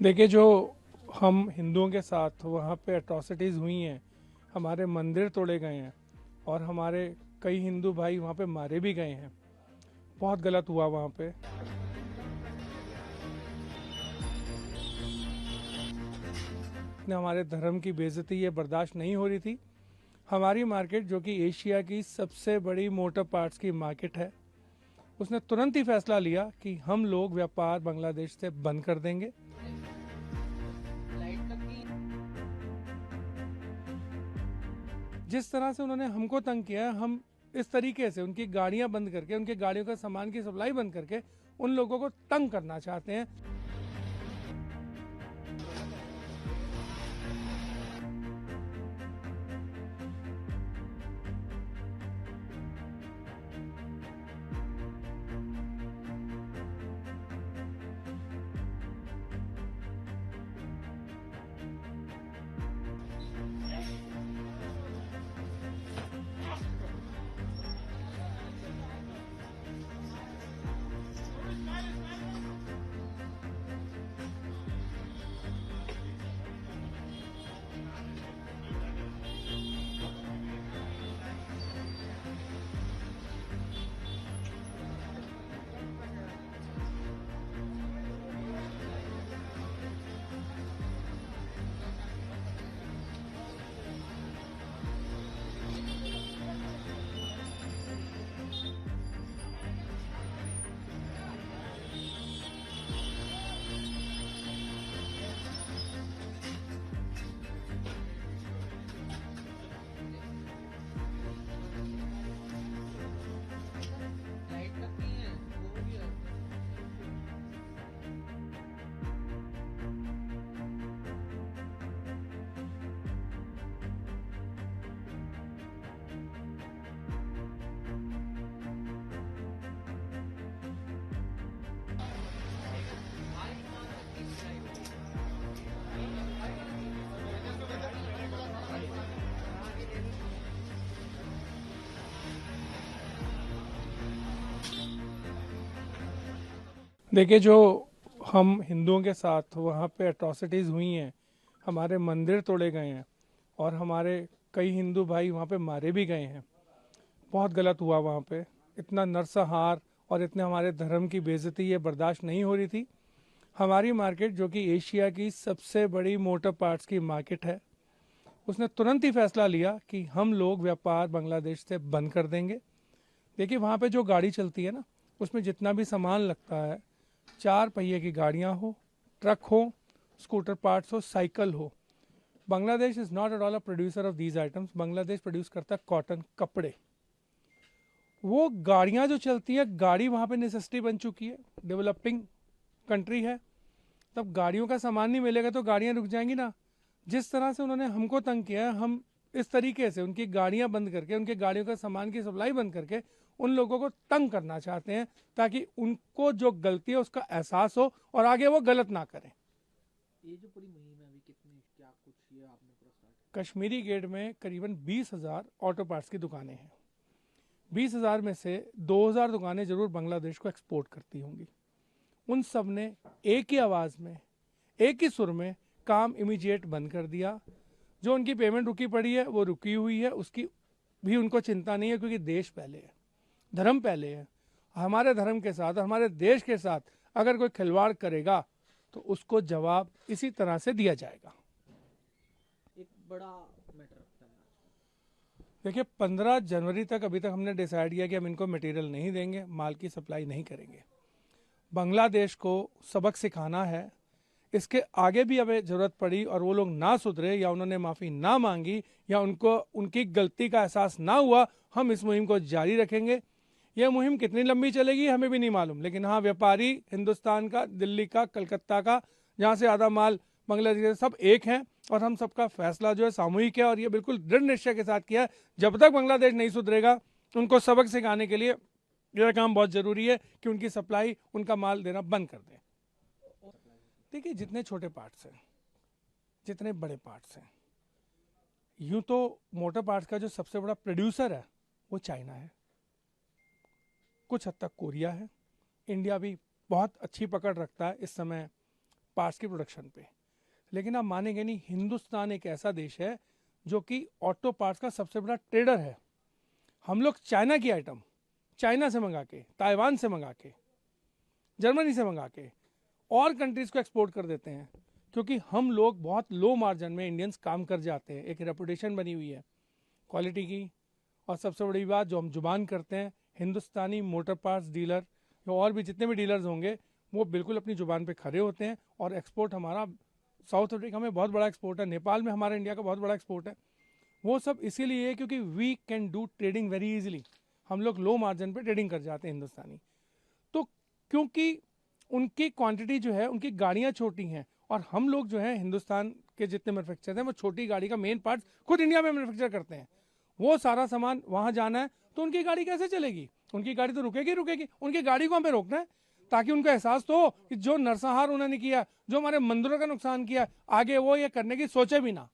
देखिए, जो हम हिंदुओं के साथ वहाँ पे एट्रॉसिटीज़ हुई हैं, हमारे मंदिर तोड़े गए हैं और हमारे कई हिंदू भाई वहाँ पे मारे भी गए हैं। बहुत गलत हुआ वहाँ पे। ने हमारे धर्म की बेइज्जती ये बर्दाश्त नहीं हो रही थी। हमारी मार्केट, जो कि एशिया की सबसे बड़ी मोटर पार्ट्स की मार्केट है, उसने तुरंत ही फैसला लिया कि हम लोग व्यापार बांग्लादेश से बंद कर देंगे। जिस तरह से उन्होंने हमको तंग किया है, हम इस तरीके से उनकी गाड़ियां बंद करके, उनकी गाड़ियों का सामान की सप्लाई बंद करके उन लोगों को तंग करना चाहते हैं। देखिए, जो हम हिंदुओं के साथ वहाँ पे एट्रॉसिटीज़ हुई हैं, हमारे मंदिर तोड़े गए हैं और हमारे कई हिंदू भाई वहाँ पे मारे भी गए हैं। बहुत गलत हुआ वहाँ पे। इतना नरसंहार और इतने हमारे धर्म की बेइज्जती ये बर्दाश्त नहीं हो रही थी। हमारी मार्केट, जो कि एशिया की सबसे बड़ी मोटर पार्ट्स की मार्केट है, उसने तुरंत ही फैसला लिया कि हम लोग व्यापार बांग्लादेश से बंद कर देंगे। देखिए, वहाँ पे जो गाड़ी चलती है ना, उसमें जितना भी सामान लगता है, 4 पहिए की गाड़ियाँ हो, ट्रक हो, स्कूटर पार्ट्स हो, साइकिल हो, Bangladesh is not at all a producer of these items. Bangladesh produce करता है कॉटन, कपड़े। वो गाड़ियाँ जो चलती है, गाड़ी वहाँ पे नेसेसिटी बन चुकी है, डेवलपिंग कंट्री है। तब गाड़ियों का सामान नहीं मिलेगा तो गाड़ियाँ रुक जाएंगी ना। जिस तरह से उन्होंने हमको तंग किया है, हम इस तरीके से उनकी गाड़ियां बंद करके, उनकी गाड़ियों का सामान की सप्लाई बंद करके उन लोगों को तंग करना चाहते हैं, ताकि उनको जो गलती है उसका एहसास हो और आगे वो गलत ना करें। ये जो पूरी मुहिम है अभी कितनी क्या कुछ ये आपने पूरा स्टार्ट कश्मीरी गेट में करीबन 20,000 ऑटो पार्ट्स की दुकानें हैं। 20,000 में से 2,000 दुकानें जरूर बांग्लादेश को एक्सपोर्ट करती होंगी। उन सब ने एक ही आवाज़ में, एक ही सुर में काम इमीडिएट बंद कर दिया। जो उनकी पेमेंट रुकी पड़ी है वो रुकी हुई है, उसकी भी उनको चिंता नहीं है, क्योंकि देश पहले है, धर्म पहले है। हमारे धर्म के साथ, हमारे देश के साथ अगर कोई खिलवाड़ करेगा तो उसको जवाब इसी तरह से दिया जाएगा। एक बड़ा मैटर रखता है देखिए, 15 जनवरी तक अभी तक हमने डिसाइड किया कि हम इनको मटेरियल नहीं देंगे, माल की सप्लाई नहीं करेंगे। बांग्लादेश को सबक सिखाना है। इसके आगे भी हमें ज़रूरत पड़ी और वो लोग ना सुधरे या उन्होंने माफ़ी ना मांगी या उनको उनकी गलती का एहसास ना हुआ, हम इस मुहिम को जारी रखेंगे। यह मुहिम कितनी लंबी चलेगी हमें भी नहीं मालूम, लेकिन हाँ, व्यापारी हिंदुस्तान का, दिल्ली का, कलकत्ता का, जहाँ से आधा माल बांग्लादेश, सब एक हैं और हम सबका फैसला जो है सामूहिक है और ये बिल्कुल दृढ़ निश्चय के साथ किया है। जब तक बांग्लादेश नहीं सुधरेगा, उनको सबक सिखाने के लिए यह काम बहुत ज़रूरी है कि उनकी सप्लाई, उनका माल देना बंद कर दें। देखिए, जितने छोटे पार्ट्स हैं, जितने बड़े पार्ट्स हैं, यूं तो मोटर पार्ट्स का जो सबसे बड़ा प्रोड्यूसर है वो चाइना है, कुछ हद तक कोरिया है, इंडिया भी बहुत अच्छी पकड़ रखता है इस समय पार्ट्स की प्रोडक्शन पे। लेकिन आप मानेंगे नहीं, हिंदुस्तान एक ऐसा देश है जो कि ऑटो पार्ट्स का सबसे बड़ा ट्रेडर है। हम लोग चाइना की आइटम चाइना से मंगा के, ताइवान से मंगा के, जर्मनी से मंगा के और कंट्रीज को एक्सपोर्ट कर देते हैं, क्योंकि हम लोग बहुत लो मार्जिन में इंडियंस काम कर जाते हैं। एक रेपुटेशन बनी हुई है क्वालिटी की। और सबसे बड़ी बात जो हम जुबान करते हैं, हिंदुस्तानी मोटर पार्ट्स डीलर और भी जितने भी डीलर्स होंगे वो बिल्कुल अपनी जुबान पे खड़े होते हैं। और एक्सपोर्ट हमारा साउथ अफ्रीका में बहुत बड़ा एक्सपोर्ट है, नेपाल में हमारा इंडिया का बहुत बड़ा एक्सपोर्ट है। वो सब इसीलिए है क्योंकि we can do trading very easily. हम लोग लो मार्जिन पे ट्रेडिंग कर जाते हैं हिंदुस्तानी। तो क्योंकि उनकी क्वांटिटी जो है, उनकी गाड़ियाँ छोटी हैं, और हम लोग जो है हिंदुस्तान के जितने मैन्युफैक्चर हैं वो छोटी गाड़ी का मेन पार्ट खुद इंडिया में मैन्युफैक्चर करते हैं। वो सारा सामान वहाँ जाना है तो उनकी गाड़ी कैसे चलेगी? उनकी गाड़ी तो रुकेगी रुकेगी। उनकी गाड़ी को हमें रोकना है ताकि उनको एहसास तो हो कि जो नरसंहार उन्होंने किया, जो हमारे मंदिरों का नुकसान किया, आगे वो ये करने की सोचे भी ना।